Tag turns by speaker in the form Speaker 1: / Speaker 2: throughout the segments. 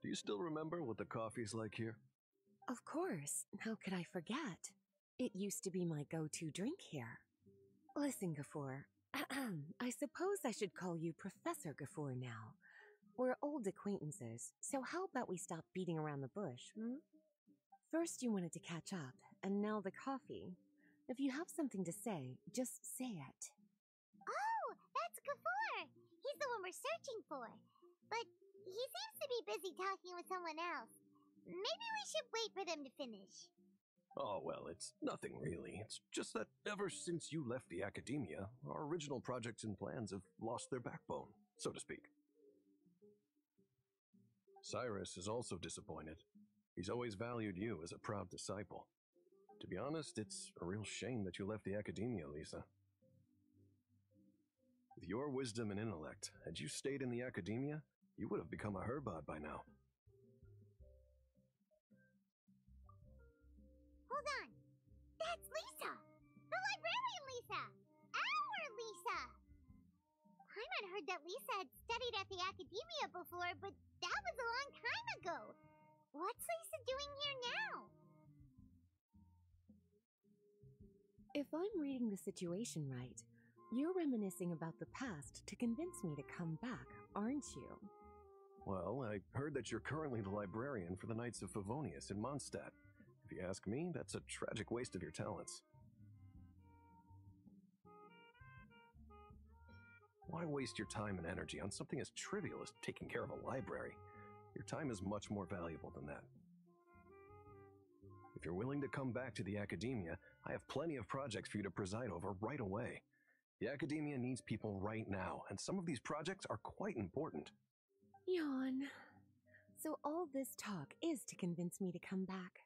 Speaker 1: Do you still remember what the coffee's like here?
Speaker 2: Of course, how could I forget? It used to be my go-to drink here. Listen, Gafoor, I suppose I should call you Professor Gafoor now. We're old acquaintances, so how about we stop beating around the bush, hmm? First you wanted to catch up, and now the coffee. If you have something to say, just say it.
Speaker 3: Oh, that's Gafoor! He's the one we're searching for. But he seems to be busy talking with someone else. Maybe we should wait for them to finish.
Speaker 1: Oh, well, it's nothing really. It's just that ever since you left the academia, our original projects and plans have lost their backbone, so to speak. Cyrus is also disappointed. He's always valued you as a proud disciple. To be honest, it's a real shame that you left the academia, Lisa. With your wisdom and intellect, had you stayed in the academia, you would have become a herbad by now.
Speaker 3: Hold on. That's Lisa! The librarian Lisa! Our Lisa! Paimon heard that Lisa had studied at the academia before, but that was a long time ago. What's Lisa doing here now?
Speaker 2: If I'm reading the situation right, you're reminiscing about the past to convince me to come back, aren't you?
Speaker 1: Well, I heard that you're currently the librarian for the Knights of Favonius in Monstadt. If you ask me, that's a tragic waste of your talents. Why waste your time and energy on something as trivial as taking care of a library? Your time is much more valuable than that. If you're willing to come back to the academia, I have plenty of projects for you to preside over right away. The academia needs people right now, and some of these projects are quite important.
Speaker 2: Yawn. So all this talk is to convince me to come back.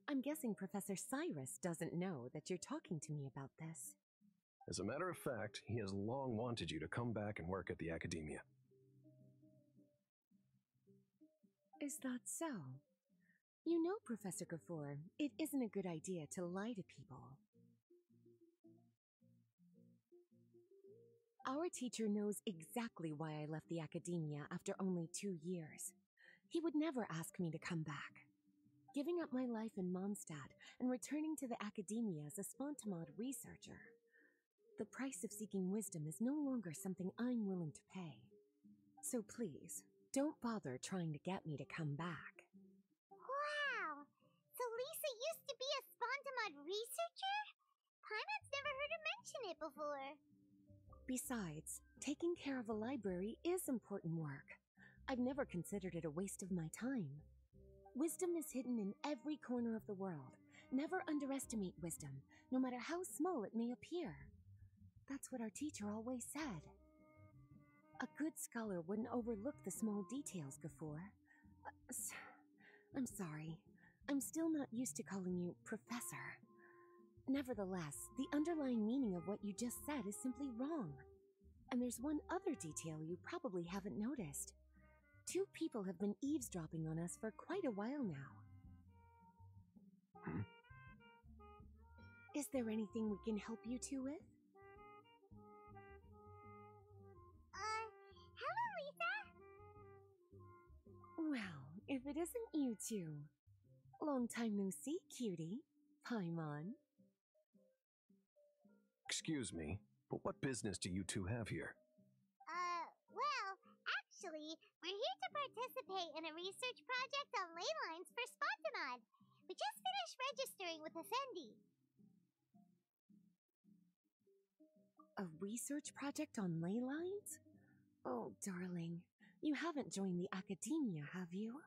Speaker 2: I'm guessing Professor Cyrus doesn't know that you're talking to me about this.
Speaker 1: As a matter of fact, he has long wanted you to come back and work at the academia.
Speaker 2: Is that so? You know, Professor Gafoor, it isn't a good idea to lie to people. Our teacher knows exactly why I left the academia after only 2 years. He would never ask me to come back. Giving up my life in Monstadt and returning to the academia as a spontamod researcher. The price of seeking wisdom is no longer something I'm willing to pay. So please, don't bother trying to get me to come back.
Speaker 3: Wow! So Lisa used to be a spontamod researcher? Paimon's never heard her mention it before.
Speaker 2: Besides, taking care of a library is important work. I've never considered it a waste of my time. Wisdom is hidden in every corner of the world. Never underestimate wisdom, no matter how small it may appear. That's what our teacher always said. A good scholar wouldn't overlook the small details, Gafoor. I'm sorry. I'm still not used to calling you Professor. Nevertheless, the underlying meaning of what you just said is simply wrong. And there's one other detail you probably haven't noticed. 2 people have been eavesdropping on us for quite a while now. Is there anything we can help you two with?
Speaker 3: Hello, Lisa!
Speaker 2: Well, if it isn't you two. Long time no see, cutie. Paimon.
Speaker 1: Excuse me, but what business do you two have here?
Speaker 3: Well, actually, we're here to participate in a research project on ley lines for Spontamod. We just finished registering with Effendi.
Speaker 2: A research project on ley lines? Oh, darling, you haven't joined the academia, have you?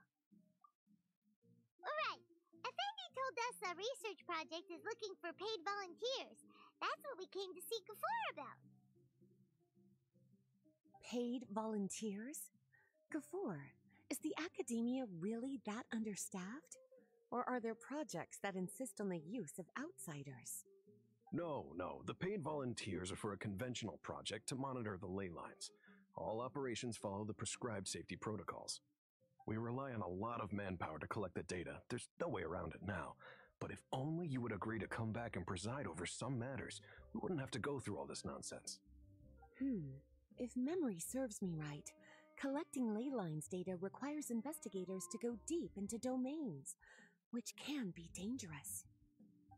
Speaker 3: Alright, Effendi told us a research project is looking for paid volunteers. That's what we came to see Gafoor about.
Speaker 2: Paid volunteers? Gafoor, is the academia really that understaffed? Or are there projects that insist on the use of outsiders?
Speaker 1: No. The paid volunteers are for a conventional project to monitor the ley lines. All operations follow the prescribed safety protocols. We rely on a lot of manpower to collect the data. There's no way around it now. But if only you would agree to come back and preside over some matters, we wouldn't have to go through all this nonsense.
Speaker 2: If memory serves me right, Collecting ley lines data requires investigators to go deep into domains, which can be dangerous.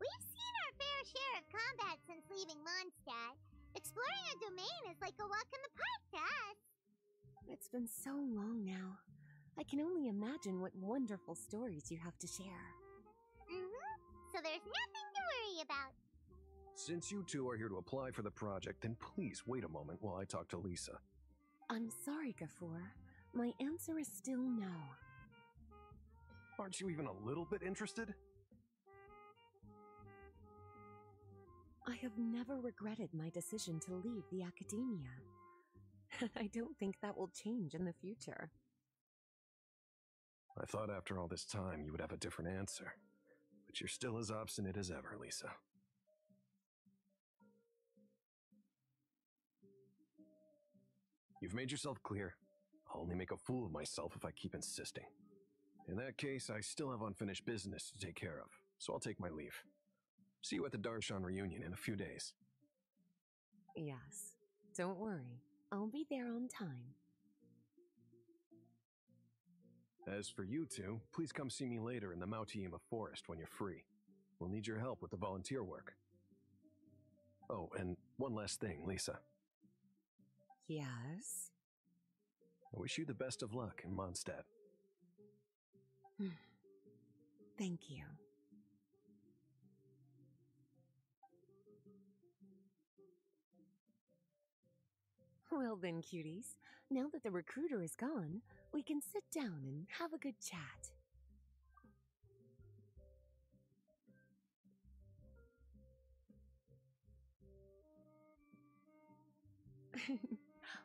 Speaker 3: We've seen our fair share of combat since leaving Monstadt. Exploring a domain is like a walk in the park to us.
Speaker 2: It's been so long now. I can only imagine what wonderful stories you have to share.
Speaker 3: So there's nothing to worry about.
Speaker 1: Since you two are here to apply for the project, then please wait a moment while I talk to Lisa.
Speaker 2: I'm sorry, Gafoor. My answer is still no.
Speaker 1: Aren't you even a little bit interested?
Speaker 2: I have never regretted my decision to leave the academia. I don't think that will change in the future.
Speaker 1: I thought after all this time you would have a different answer. But you're still as obstinate as ever, Lisa. You've made yourself clear. I'll only make a fool of myself if I keep insisting. In that case, I still have unfinished business to take care of, so I'll take my leave. See you at the Darshan reunion in a few days.
Speaker 2: Yes, don't worry. I'll be there on time.
Speaker 1: As for you two, please come see me later in the Mautiima forest when you're free. We'll need your help with the volunteer work. Oh, and one last thing, Lisa.
Speaker 2: Yes?
Speaker 1: I wish you the best of luck in Monstadt.
Speaker 2: Thank you. Well then, cuties, now that the recruiter is gone, we can sit down and have a good chat.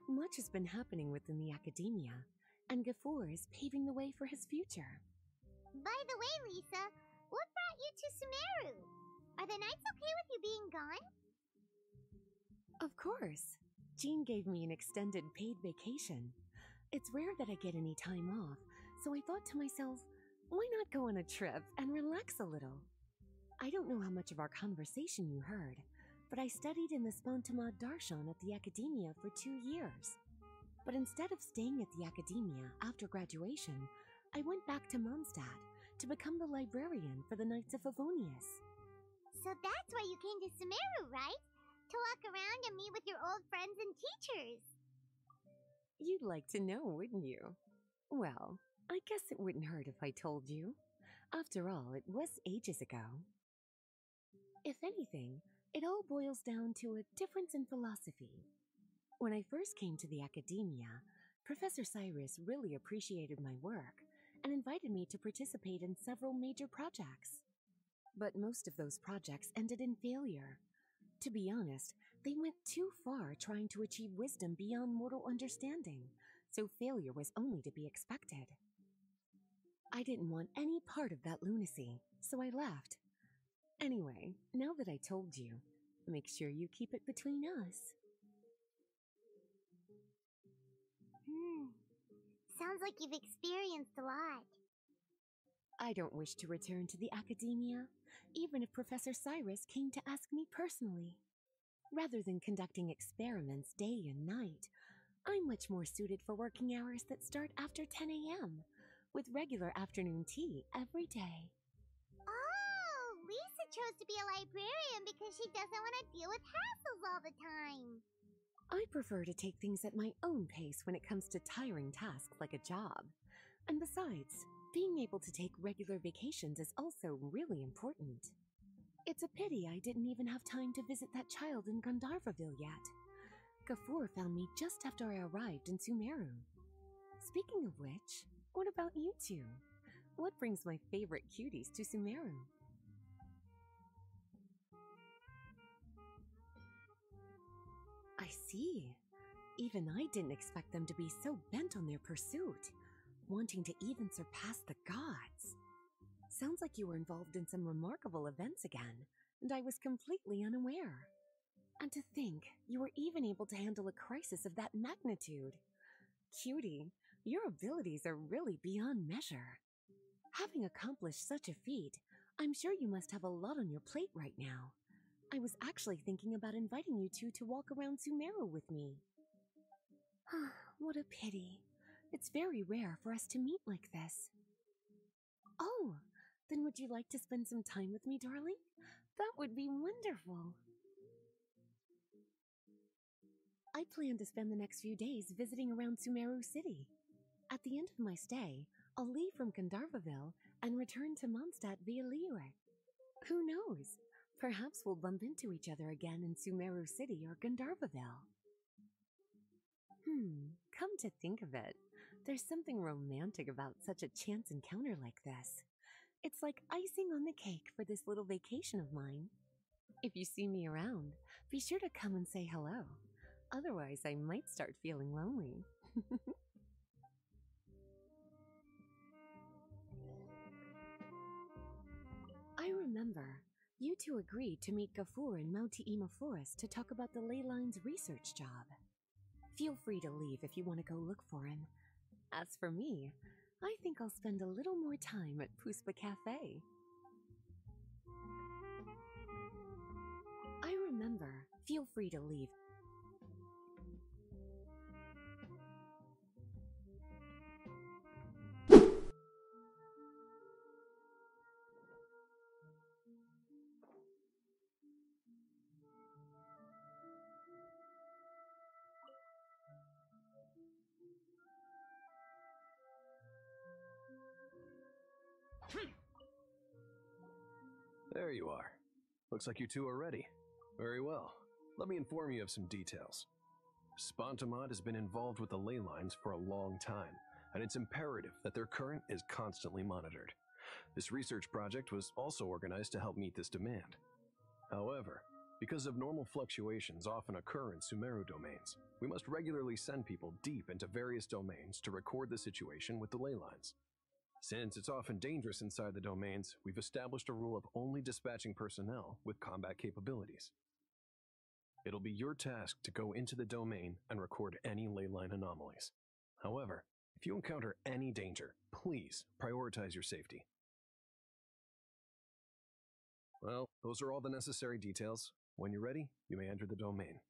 Speaker 2: Much has been happening within the academia, and Gafoor is paving the way for his future.
Speaker 3: By the way, Lisa, what brought you to Sumeru? Are the nights okay with you being gone?
Speaker 2: Of course. Jean gave me an extended paid vacation. It's rare that I get any time off, so I thought to myself, why not go on a trip and relax a little? I don't know how much of our conversation you heard, but I studied in the Spontamad Darshan at the academia for 2 years. But instead of staying at the academia after graduation, I went back to Monstadt to become the librarian for the Knights of Favonius.
Speaker 3: So that's why you came to Sumeru, right? To walk around and meet with your old friends and teachers.
Speaker 2: You'd like to know, wouldn't you? Well, I guess it wouldn't hurt if I told you. After all, it was ages ago. If anything, it all boils down to a difference in philosophy. When I first came to the academia, Professor Cyrus really appreciated my work and invited me to participate in several major projects. But most of those projects ended in failure. To be honest, they went too far trying to achieve wisdom beyond mortal understanding, so failure was only to be expected. I didn't want any part of that lunacy, so I left. Anyway, now that I told you, make sure you keep it between us.
Speaker 3: Sounds like you've experienced a lot.
Speaker 2: I don't wish to return to the academia, even if Professor Cyrus came to ask me personally. Rather than conducting experiments day and night, I'm much more suited for working hours that start after 10 a.m., with regular afternoon tea every day.
Speaker 3: Oh, Lisa chose to be a librarian because she doesn't want to deal with hassles all the time.
Speaker 2: I prefer to take things at my own pace when it comes to tiring tasks like a job. And besides, being able to take regular vacations is also really important. It's a pity I didn't even have time to visit that child in Gandharvaville yet. Gafoor found me just after I arrived in Sumeru. Speaking of which, what about you two? What brings my favorite cuties to Sumeru? I see. Even I didn't expect them to be so bent on their pursuit, wanting to even surpass the gods. Sounds like you were involved in some remarkable events again, and I was completely unaware. And to think, you were even able to handle a crisis of that magnitude. Cutie, your abilities are really beyond measure. Having accomplished such a feat, I'm sure you must have a lot on your plate right now. I was actually thinking about inviting you two to walk around Sumeru with me. What a pity. It's very rare for us to meet like this. Oh, then would you like to spend some time with me, darling? That would be wonderful. I plan to spend the next few days visiting around Sumeru City. At the end of my stay, I'll leave from Gandharvaville and return to Monstadt via Liyue. Who knows? Perhaps we'll bump into each other again in Sumeru City or Gandharvaville. Come to think of it, there's something romantic about such a chance encounter like this. It's like icing on the cake for this little vacation of mine. If you see me around, be sure to come and say hello. Otherwise, I might start feeling lonely. I remember, you two agreed to meet Gafoor in Mount Te'ima Forest to talk about the ley lines research job. Feel free to leave if you want to go look for him. As for me, I think I'll spend a little more time at Puspa Cafe. I remember, feel free to leave.
Speaker 1: There you are. Looks like you two are ready. Very well. Let me inform you of some details. Spontamod has been involved with the ley lines for a long time, and it's imperative that their current is constantly monitored. This research project was also organized to help meet this demand. However, because of normal fluctuations often occur in Sumeru domains, we must regularly send people deep into various domains to record the situation with the ley lines. Since it's often dangerous inside the domains, we've established a rule of only dispatching personnel with combat capabilities. It'll be your task to go into the domain and record any ley line anomalies. However, if you encounter any danger, please prioritize your safety. Well, those are all the necessary details. When you're ready, you may enter the domain.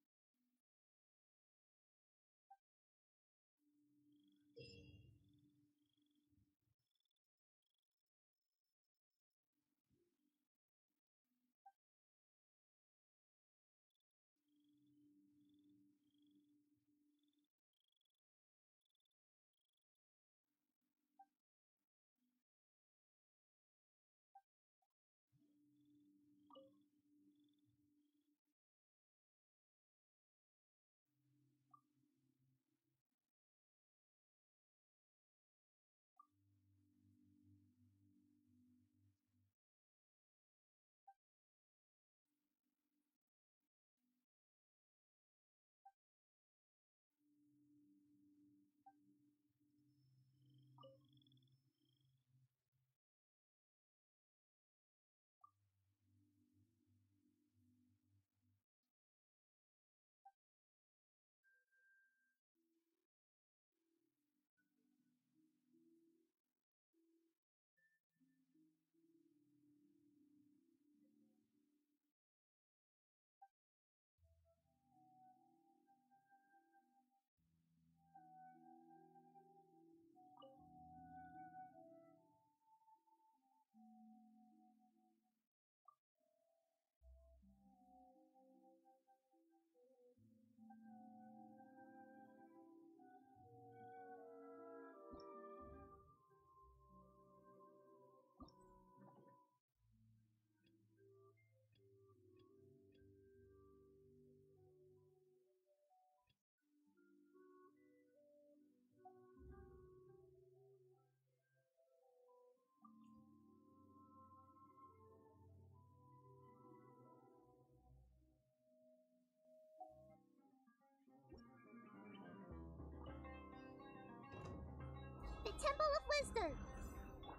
Speaker 3: The Temple of Wisdom!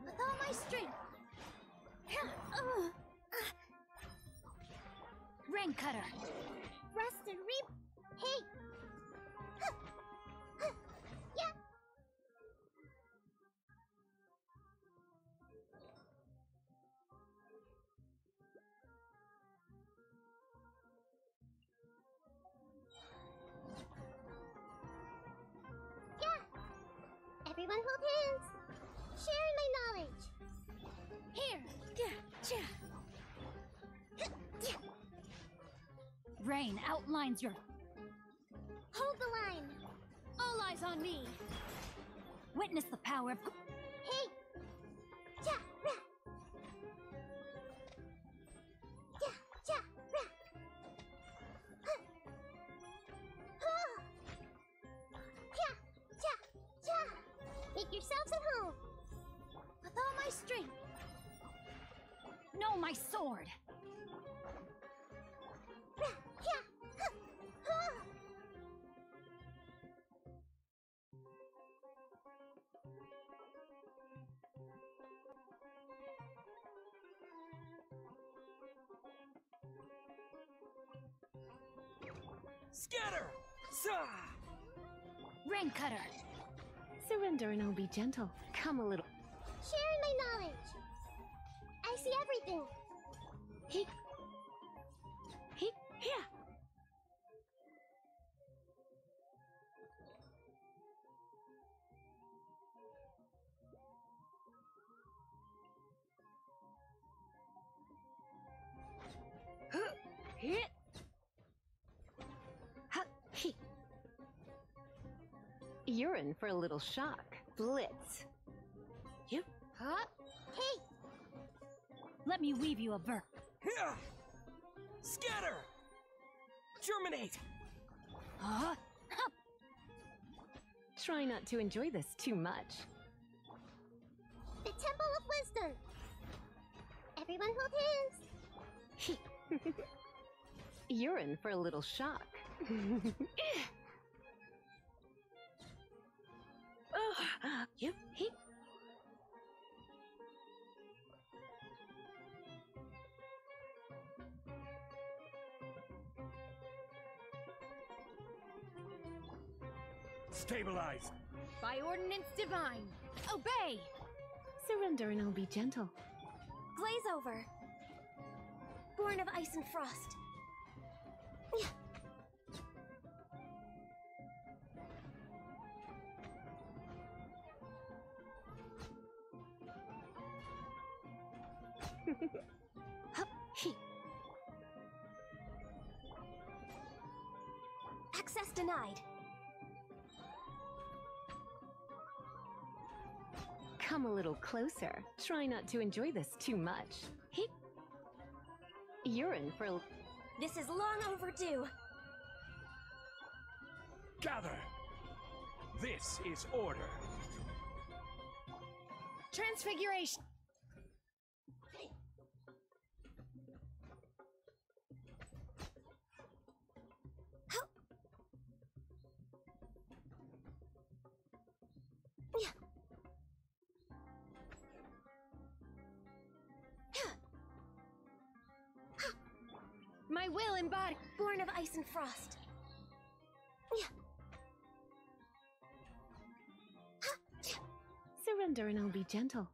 Speaker 3: With all my strength!
Speaker 4: Rain Cutter!
Speaker 3: Rest and reap! Hey! Yeah! Yeah! knowledge. Here.
Speaker 4: Rain outlines your...
Speaker 3: Hold the line.
Speaker 4: All eyes on me. Witness the power of...
Speaker 3: Hey. Ja, ra. Ja, ja, ra. Huh. Huh. Ja, ja, ja. Make yourselves at home.
Speaker 4: With all my strength. No, my sword.
Speaker 3: Ra, ja, huh, huh.
Speaker 5: Scatter! Sa!
Speaker 4: Rain cutter.
Speaker 2: Surrender and I'll be gentle. Come a little.
Speaker 3: Sharing my knowledge. I see everything.
Speaker 2: He. Here. Hit. He. You're in for a little shock. Blitz. Yep.
Speaker 3: Huh? Hey,
Speaker 4: Let me weave you a verb.
Speaker 5: Here! Scatter! Germinate!
Speaker 4: Huh?
Speaker 2: Try not to enjoy this too much.
Speaker 3: the Temple of Wisdom. Everyone hold hands.
Speaker 2: You're in for a little shock. Yep.
Speaker 5: Stabilize!
Speaker 4: By ordinance divine. Obey.
Speaker 2: Surrender and I'll be gentle.
Speaker 3: Glaze over. Born of ice and frost.
Speaker 2: Hup, he.
Speaker 3: Access denied.
Speaker 2: Come a little closer. Try not to enjoy this too much. He. You're in for.
Speaker 3: This is long overdue.
Speaker 5: Gather! This is order.
Speaker 4: Transfiguration. My will embodied.
Speaker 3: Born of ice and frost.
Speaker 2: Surrender and I'll be gentle.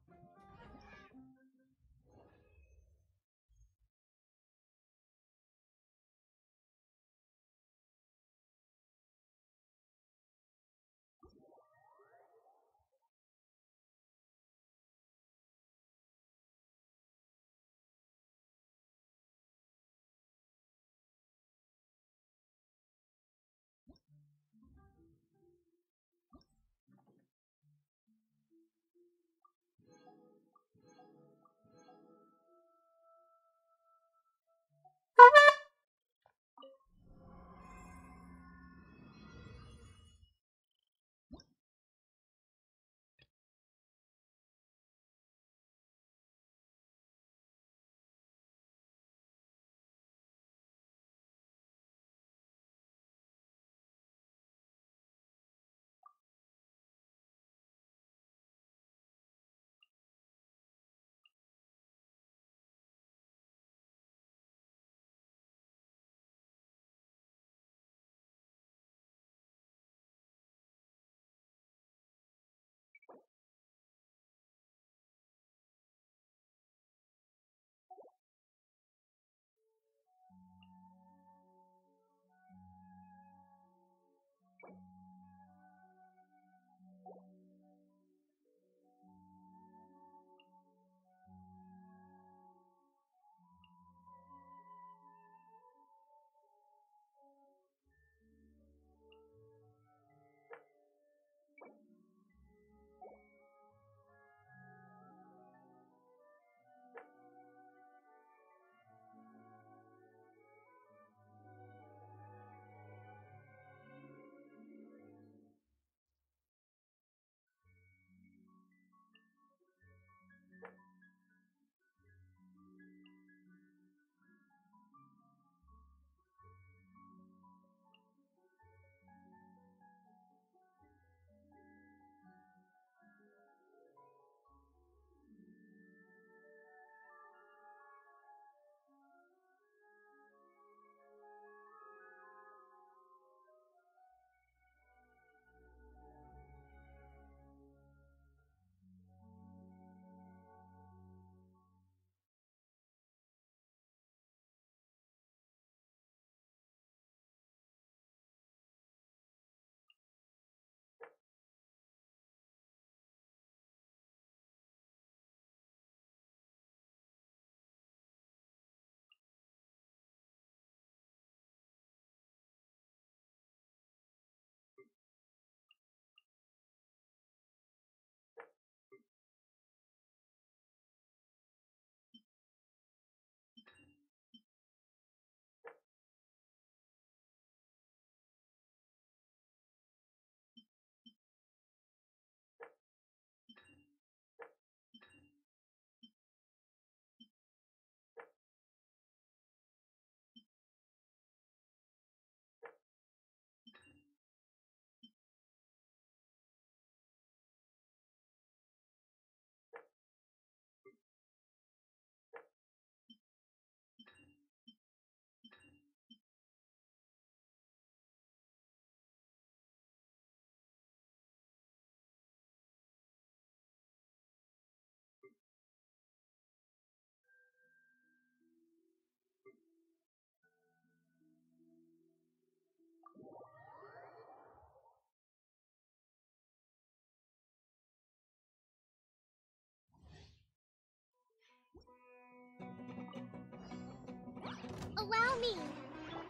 Speaker 3: Allow me.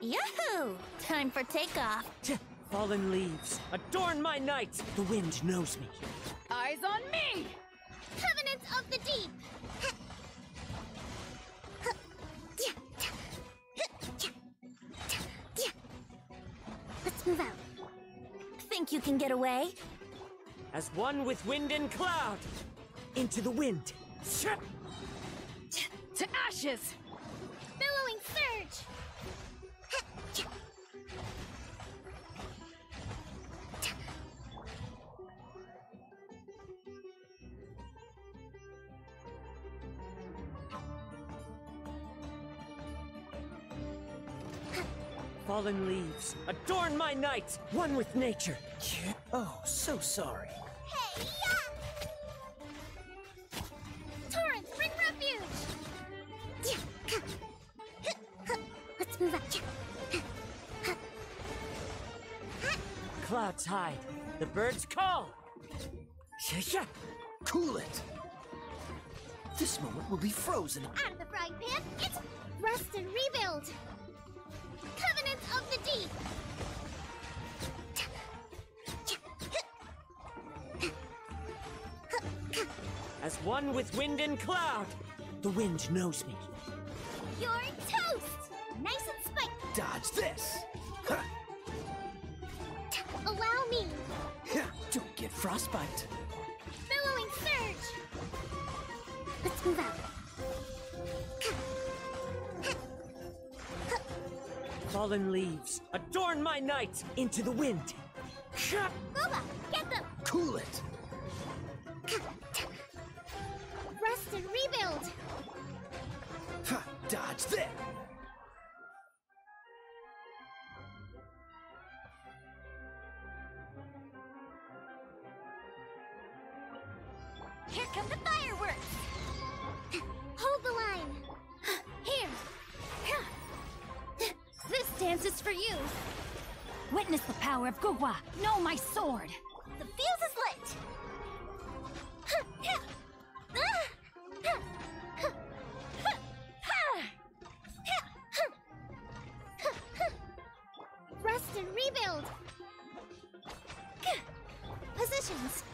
Speaker 6: Yahoo! Time for takeoff.
Speaker 5: Fallen leaves, adorn my night! The wind knows me.
Speaker 4: Eyes on me!
Speaker 3: Covenant of the Deep. Let's move out.
Speaker 6: Think you can get away?
Speaker 5: As one with wind and cloud! Into the wind!
Speaker 4: To ashes!
Speaker 3: Billowing surge.
Speaker 5: Fallen leaves, adorn my night! One with nature! Oh, so sorry.
Speaker 3: Hey, yeah! Torrents, bring refuge! Let's move out.
Speaker 5: Clouds hide, the birds call! Cool it! This moment will be frozen.
Speaker 3: Out of the frying pan, it's rest and rebuild! Covenant of the Deep!
Speaker 5: As one with wind and cloud! The wind knows me.
Speaker 3: You're toast! Nice and spiky!
Speaker 5: Dodge this!
Speaker 3: Allow me!
Speaker 5: Don't get frostbite.
Speaker 3: Billowing surge! Let's move out.
Speaker 5: Fallen leaves, adorn my night! Into the wind!
Speaker 3: Boba, get them!
Speaker 5: Cool it!
Speaker 3: Rest and rebuild!
Speaker 5: Dodge this!
Speaker 3: Here come the fireworks! Hold the line! Here!
Speaker 4: This dance is for you! Witness the power of Gugwa! Know my sword!
Speaker 3: The fuse is lit! Rest and rebuild! Positions!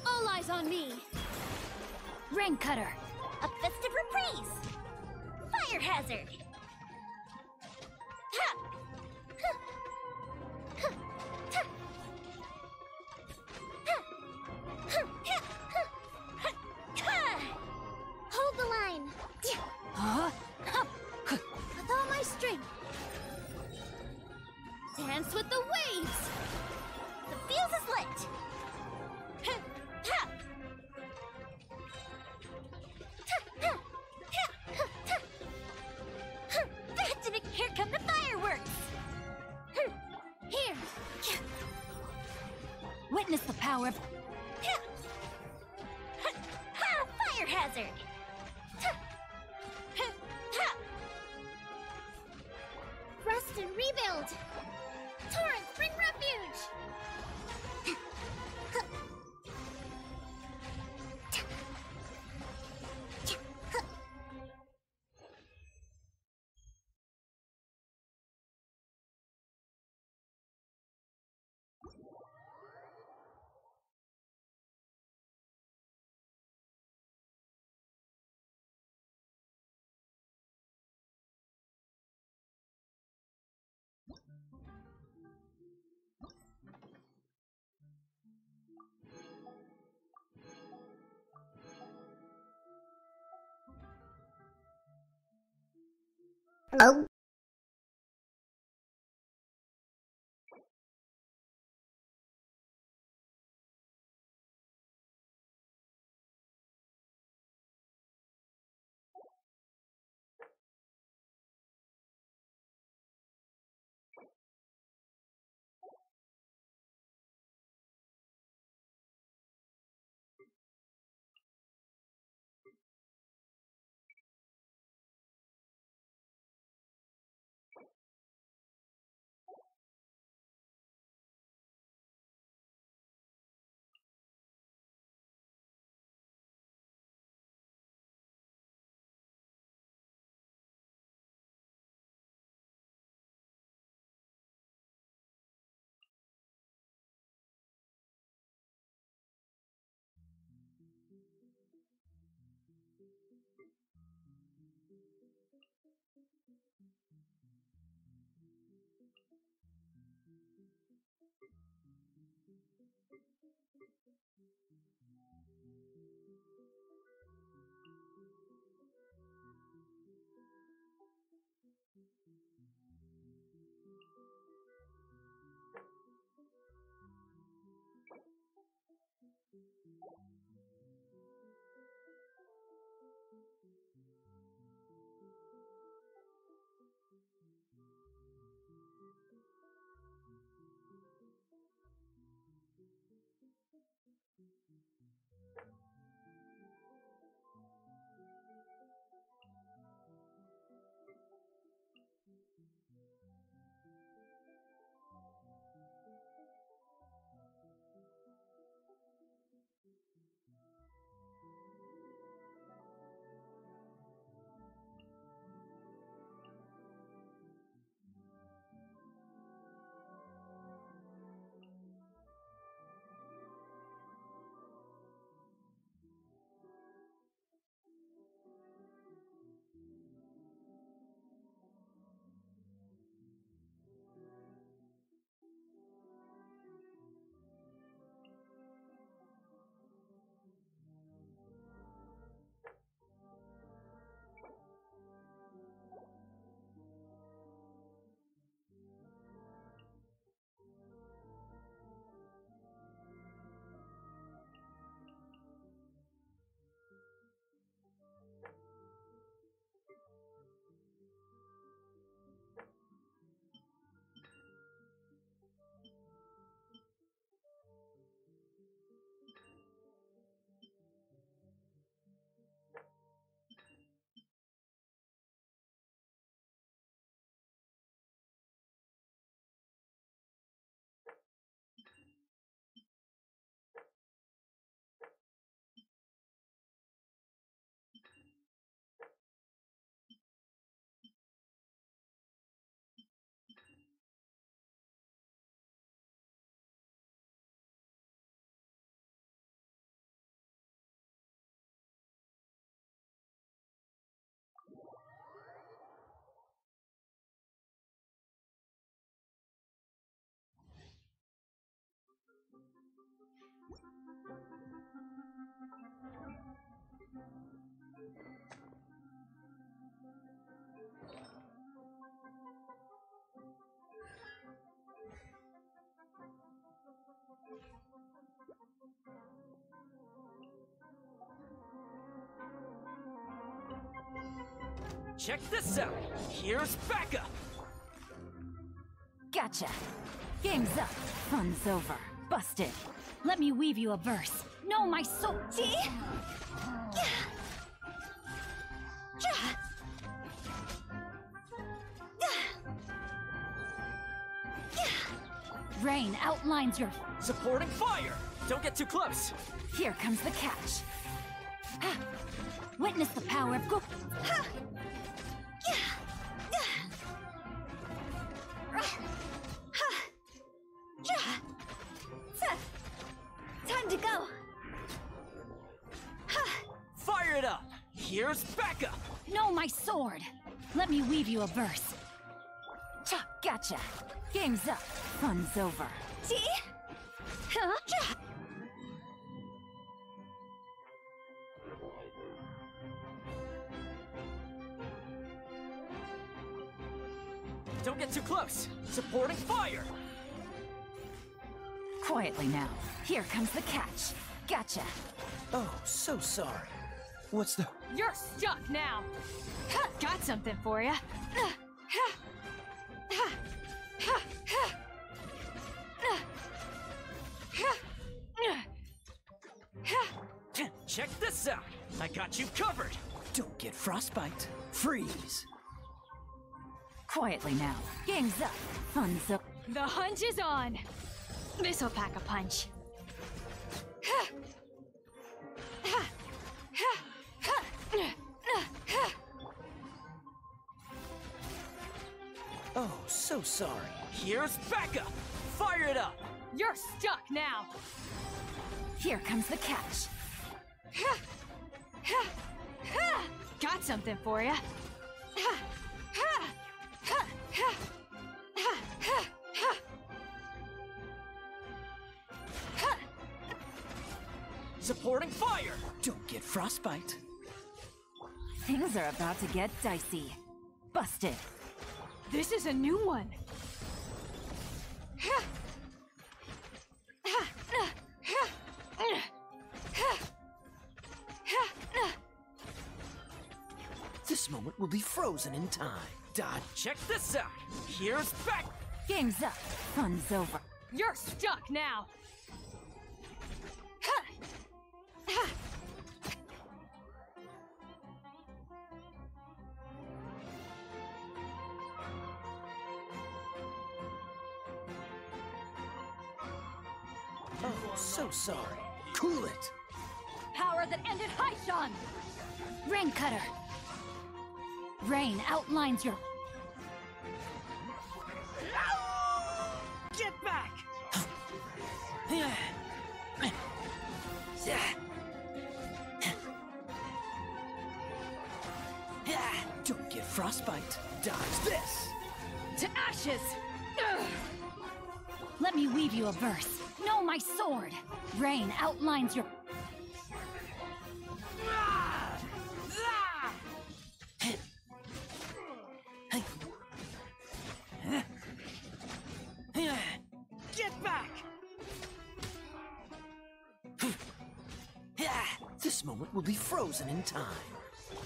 Speaker 4: All eyes on me! Ring cutter!
Speaker 3: A festive reprise! Fire hazard! Hold the line!
Speaker 4: Huh?
Speaker 3: With all my strength!
Speaker 4: Dance with the waves!
Speaker 3: The fuse is lit! Here come the fireworks! Here!
Speaker 4: Witness the power of...
Speaker 3: Fire hazard! Rest and rebuild! Torrents, bring refuge! Oh.
Speaker 5: Check this out! Here's backup!
Speaker 4: Gotcha. Game's up. Fun's over. Busted. Let me weave you a verse. Know my soul. See? Rain outlines your...
Speaker 5: Supporting fire! Don't get too close!
Speaker 4: Here comes the catch. Witness the power of go...
Speaker 6: Time to go.
Speaker 5: Fire it up! Here's backup!
Speaker 4: Know my sword. Let me weave you a verse. Gotcha. Game's up. Fun's over.
Speaker 6: See?
Speaker 5: Don't get too close! Supporting fire!
Speaker 4: Quietly now. Here comes the catch. Gotcha.
Speaker 5: Oh, so sorry. What's the...
Speaker 7: You're stuck now! Got something for you.
Speaker 5: Check this out! I got you covered! Don't get frostbite. Freeze!
Speaker 4: Quietly now. Game's up. Fun's up.
Speaker 7: The hunt is on! This'll pack a punch.
Speaker 5: Oh, so sorry. Here's backup! Fire it up!
Speaker 7: You're stuck now!
Speaker 4: Here comes the catch.
Speaker 7: Got something for you.
Speaker 5: Supporting fire!
Speaker 8: Don't get frostbite.
Speaker 4: Things are about to get dicey. Busted.
Speaker 7: This is a new one.
Speaker 8: This moment will be frozen in time. Dodge.
Speaker 5: Check this out! Here's back!
Speaker 4: Game's up. Fun's over.
Speaker 7: You're stuck now.
Speaker 8: Oh, so sorry. Cool it.
Speaker 4: Power that ended Haishan! Rain Cutter! Rain outlines your...
Speaker 5: Get back!
Speaker 8: Don't get frostbite. Dodge this.
Speaker 7: To ashes!
Speaker 4: Let me weave you a verse. Know my sword! Rain outlines your...
Speaker 5: Get back!
Speaker 8: This moment will be frozen in time.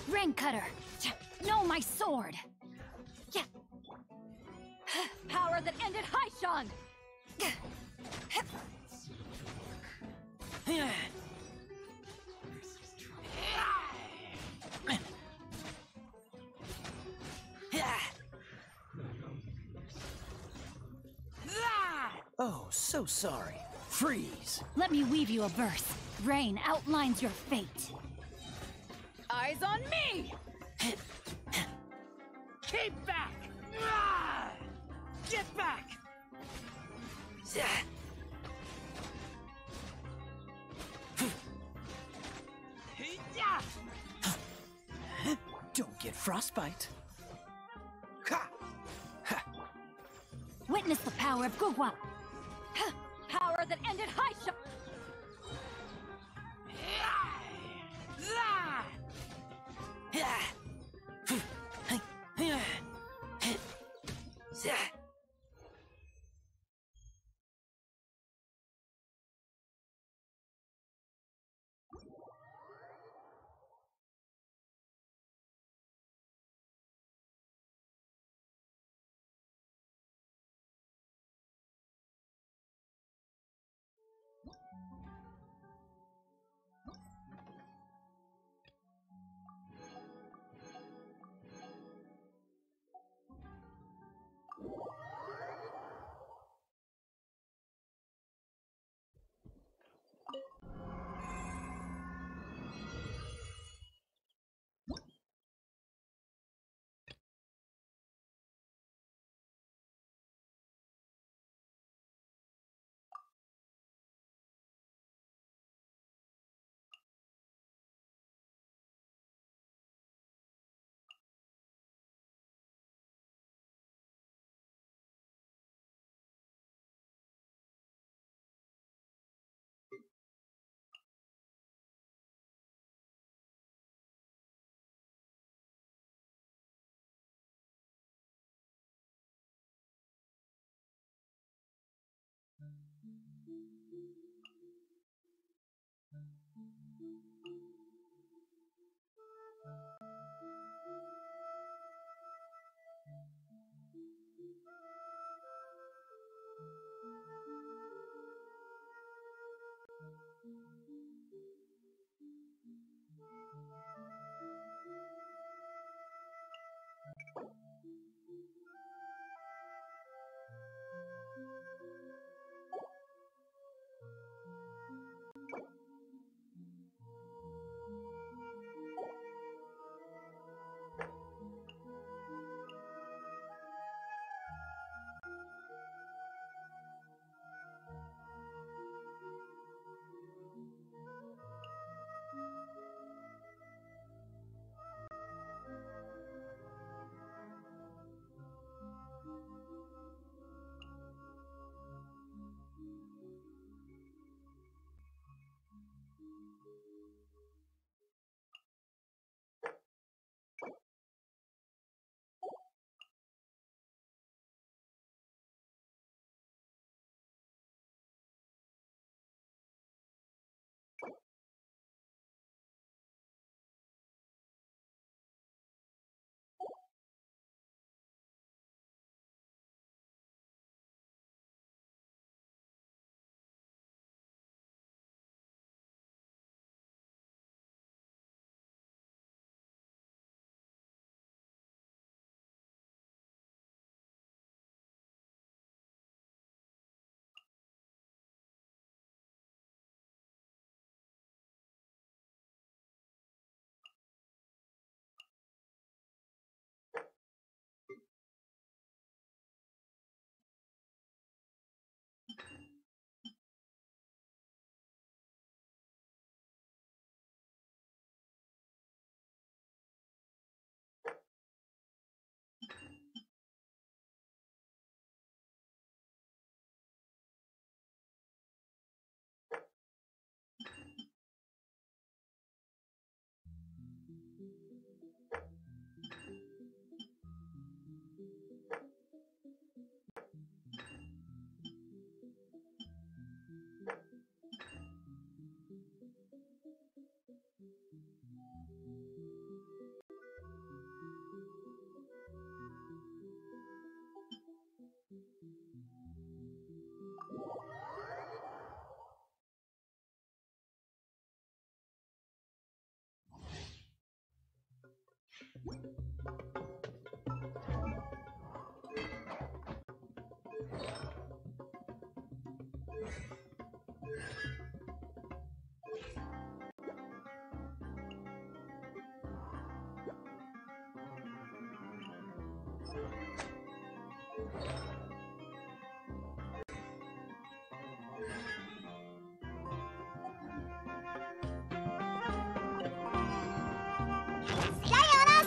Speaker 4: Rain Cutter! Know my sword! Yeah. Power that ended Haishan!
Speaker 8: Oh, so sorry. Freeze.
Speaker 4: Let me weave you a verse. Rain outlines your fate.
Speaker 7: Eyes on me!
Speaker 5: Keep back! Get back!
Speaker 8: Don't get frostbite.
Speaker 4: Witness the power of Gugwa. Power that ended Haishan.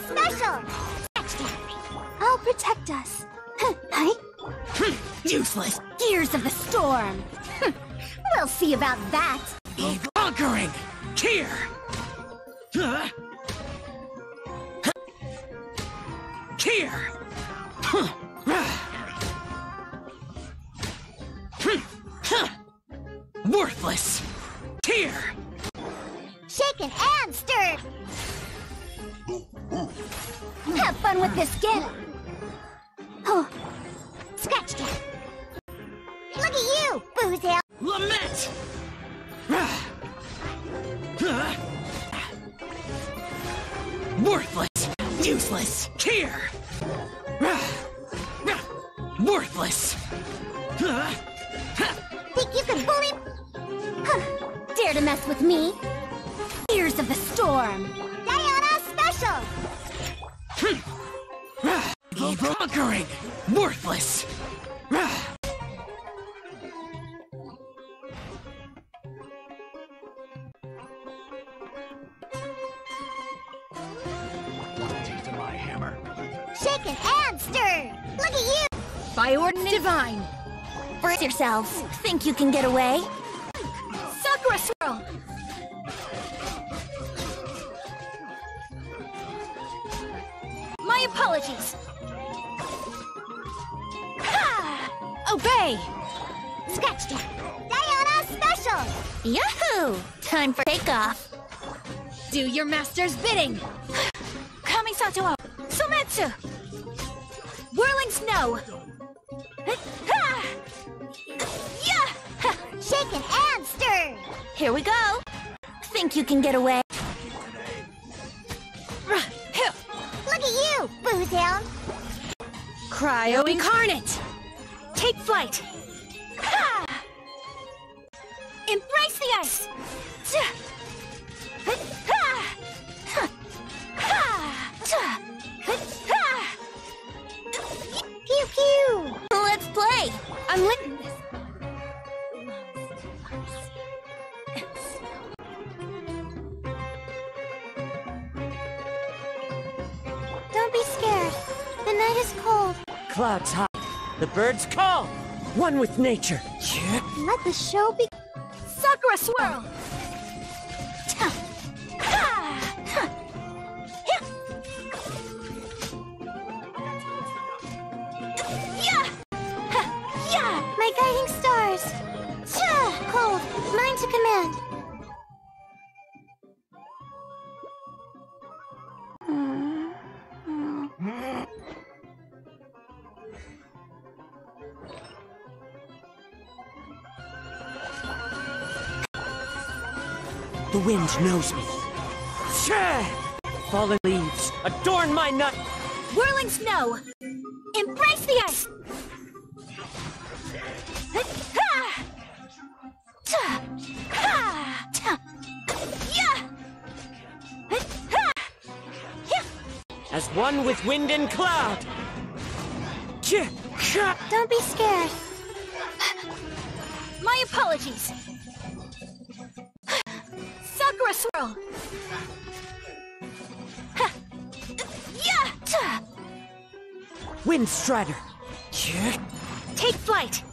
Speaker 3: Special! I'll protect us. Hi?
Speaker 4: Useless! Gears of the storm!
Speaker 3: We'll see about that.
Speaker 8: Conquering! Here! Here! Worthless! Here!
Speaker 3: Shaken and stirred. Have fun with this gift. Oh, scratched it. Look at you, Boozle.
Speaker 8: Lament! Worthless! Useless! Here! Worthless!
Speaker 3: Think you can bully? Dare to mess with me? Ears of the storm. Diana Special.
Speaker 8: Conquering! Worthless! Taste of my hammer.
Speaker 3: Shaken and stirred. Look at you.
Speaker 4: By ordinance divine!
Speaker 3: Brace yourselves. Think you can get away?
Speaker 4: Sakura Swirl! My apologies! Ha! Obey!
Speaker 3: Scratched it. Diana Special. Yahoo! Time for takeoff.
Speaker 4: Do your master's bidding! Kamisato! Sometsu! Whirling snow! Ha! Yeah!
Speaker 3: Shaken and stirred.
Speaker 4: Here we go!
Speaker 3: Think you can get away?
Speaker 4: Ruh, hill.
Speaker 3: Look at you, Boozle.
Speaker 4: Cryo incarnate! Take flight! Ha! Embrace the ice! Ha! Ha! Ha!
Speaker 3: Pew pew. Let's play.
Speaker 4: I'm licking this.
Speaker 3: Don't be scared. The night is cold.
Speaker 5: Clouds high. The birds call. One with nature.
Speaker 3: Let the show be.
Speaker 4: Sakura Swirl!
Speaker 3: My guiding stars. Cold. Mine to command.
Speaker 5: The wind knows me. Fallen leaves adorn my night.
Speaker 4: Whirling snow! Embrace the ice!
Speaker 5: As one with wind and cloud.
Speaker 3: Don't be scared.
Speaker 4: My apologies! Sakura Swirl!
Speaker 5: Wind Strider.
Speaker 4: Take flight!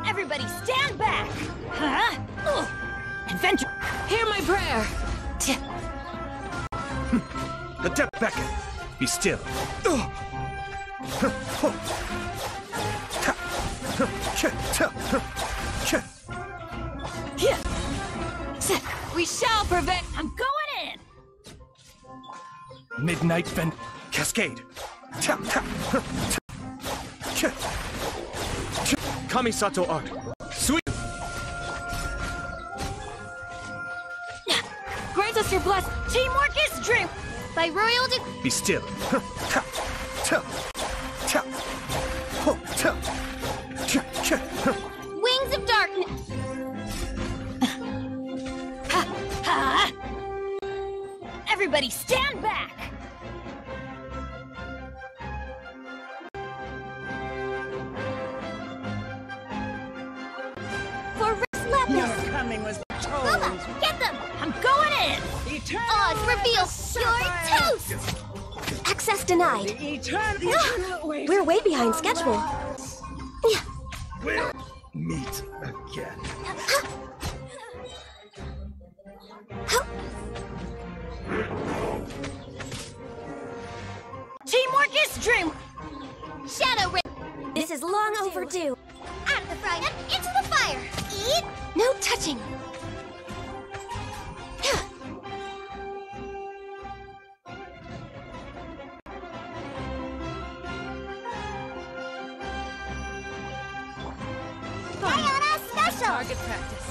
Speaker 4: Everybody stand back! Huh? Adventure!
Speaker 5: Hear my prayer!
Speaker 9: The depth beckon. Be still.
Speaker 4: We shall prevent. I'm going in!
Speaker 9: Midnight Vent Cascade. Kamisato Art. Sweet.
Speaker 4: Grant us your blessing. Teamwork is dream.
Speaker 6: By royal
Speaker 9: Be still.
Speaker 6: wings of darkness.
Speaker 4: Ha! Everybody stand back!
Speaker 6: For Lapis.
Speaker 5: Your coming was
Speaker 6: Boba,
Speaker 5: told.
Speaker 6: get them!
Speaker 4: I'm going in!
Speaker 6: Oz, reveal your toast! Access denied.
Speaker 5: The eternal wait.
Speaker 6: We're way behind schedule.
Speaker 9: We'll meet again.
Speaker 4: Teamwork is dream.
Speaker 6: Shadow Ray. This is long overdue. Out of the frying pan, into the fire. Eat. No touching. Diana special.
Speaker 7: Target practice.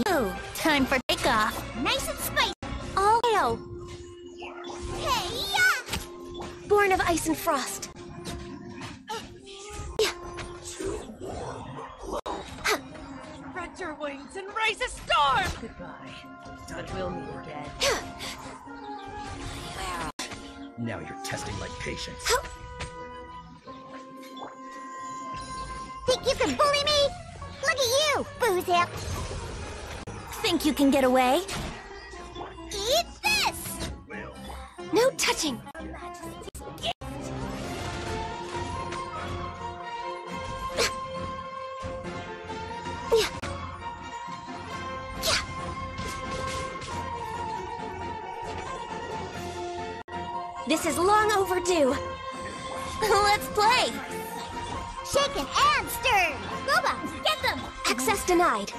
Speaker 6: Ew. Time for takeoff. Nice and spicy. All hail. Hey-ya! Born of ice and frost.
Speaker 7: Spread your wings and raise a storm!
Speaker 5: Goodbye. But we'll meet again.
Speaker 8: Now you're testing my patience.
Speaker 3: Think you can bully me? Look at you, Boozip.
Speaker 6: Think you can get away?
Speaker 3: Eat this!
Speaker 6: No touching. This is long overdue. Let's play.
Speaker 3: Shaken and stirred.
Speaker 6: Boba, get them. Access denied.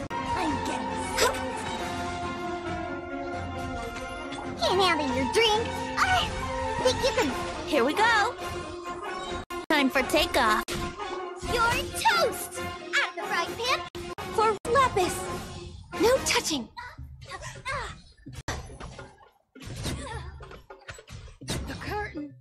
Speaker 3: I'm getting sick. Can't handle your drink. Think you can...
Speaker 6: Here we go. Time for takeoff.
Speaker 3: Your toast! Out of the frying pan.
Speaker 6: For Lapis. No touching.
Speaker 7: The curtain.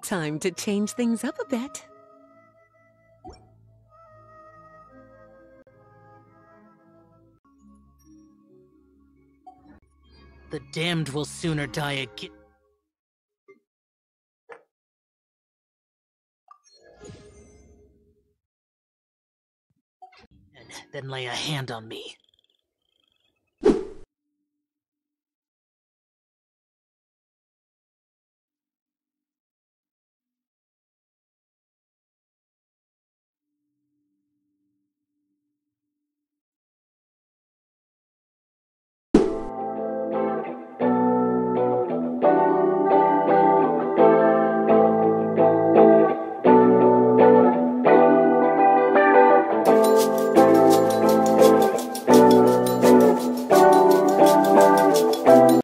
Speaker 2: Time to change things up a bit.
Speaker 5: The damned will sooner die again. Then lay a hand on me.